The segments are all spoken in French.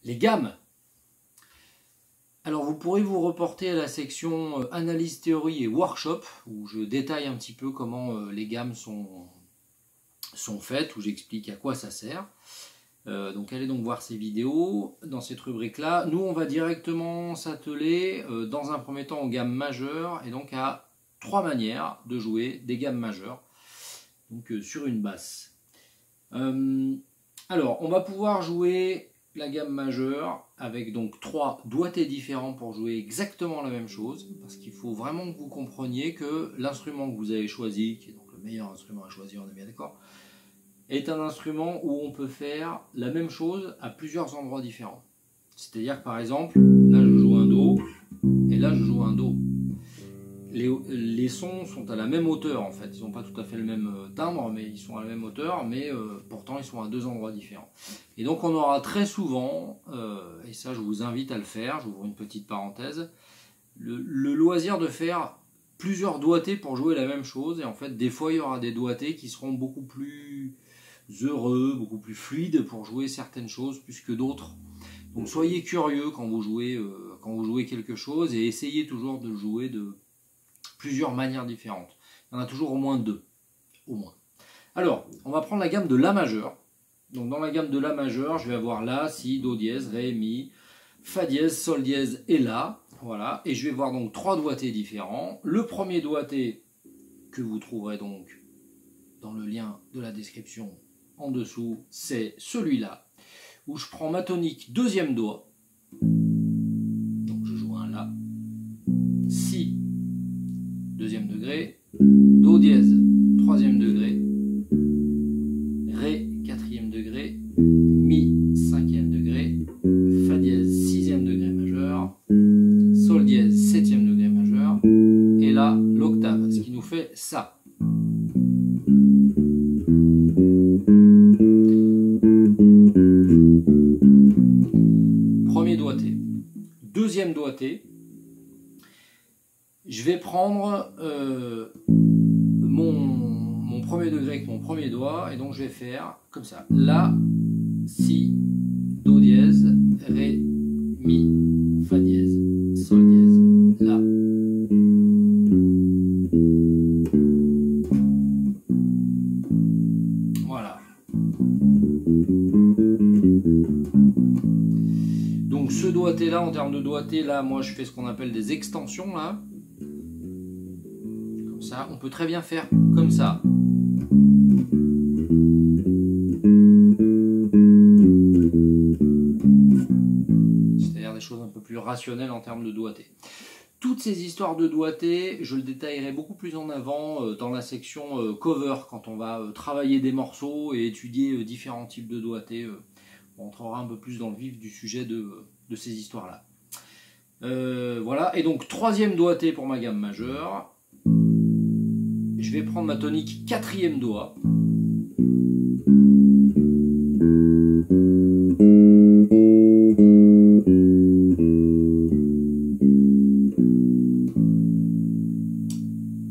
les gammes. Alors vous pourrez vous reporter à la section analyse, théorie et workshop où je détaille un petit peu comment les gammes sont faites, où j'explique à quoi ça sert. Donc allez donc voir ces vidéos dans cette rubrique là. Nous on va directement s'atteler dans un premier temps aux gammes majeures et donc à 3 manières de jouer des gammes majeures donc sur une basse. Alors on va pouvoir jouer la gamme majeure avec donc 3 doigtés différents pour jouer exactement la même chose, parce qu'il faut vraiment que vous compreniez que l'instrument que vous avez choisi, qui est donc le meilleur instrument à choisir, on est bien d'accord, est un instrument où on peut faire la même chose à plusieurs endroits différents. C'est-à-dire que par exemple, là je joue un Do, et là je joue un Do. Les sons sont à la même hauteur en fait, ils n'ont pas tout à fait le même timbre, mais ils sont à la même hauteur, mais pourtant ils sont à 2 endroits différents. Et donc on aura très souvent, et ça je vous invite à le faire, j'ouvre une petite parenthèse, le loisir de faire plusieurs doigtés pour jouer la même chose, et en fait des fois il y aura des doigtés qui seront beaucoup plus heureux, beaucoup plus fluides pour jouer certaines choses plus que d'autres. Donc soyez curieux quand vous jouez quelque chose, et essayez toujours de jouer de plusieurs manières différentes. Il y en a toujours au moins 2. Au moins. Alors, on va prendre la gamme de La majeur. Donc dans la gamme de La majeur, je vais avoir La, Si, Do dièse, Ré, Mi, Fa dièse, Sol dièse et La. Voilà. Et je vais voir donc 3 doigtés différents. Le premier doigté que vous trouverez donc dans le lien de la description en dessous, c'est celui-là, où je prends ma tonique deuxième doigt. Donc je joue un La. Si, deuxième degré, Do dièse, troisième degré, Ré, quatrième degré, Mi, cinquième degré, Fa dièse, sixième degré majeur, Sol dièse, septième degré majeur, et là, l'octave, ce qui nous fait ça. Premier doigté. Deuxième doigté, je vais prendre mon premier degré avec mon premier doigt, et donc je vais faire comme ça. La, Si, Do dièse, Ré, Mi, Fa dièse, Sol dièse, La. Voilà. Donc ce doigté là, en termes de doigté, là, moi je fais ce qu'on appelle des extensions là. Comme ça, on peut très bien faire comme ça. C'est-à-dire des choses un peu plus rationnelles en termes de doigté. Toutes ces histoires de doigté, je le détaillerai beaucoup plus en avant dans la section cover, quand on va travailler des morceaux et étudier différents types de doigté. On entrera un peu plus dans le vif du sujet de ces histoires-là. Voilà, et donc troisième doigté pour ma gamme majeure. Je vais prendre ma tonique quatrième doigt.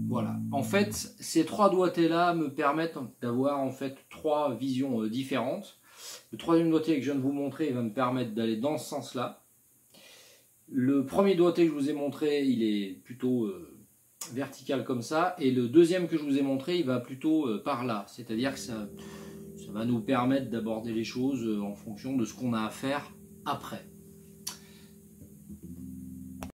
Voilà. En fait, ces 3 doigtés-là me permettent d'avoir en fait 3 visions différentes. Le troisième doigté que je viens de vous montrer, il va me permettre d'aller dans ce sens-là. Le premier doigté que je vous ai montré, il est plutôt vertical comme ça. Et le deuxième que je vous ai montré, il va plutôt par là. C'est-à-dire que ça va nous permettre d'aborder les choses en fonction de ce qu'on a à faire après.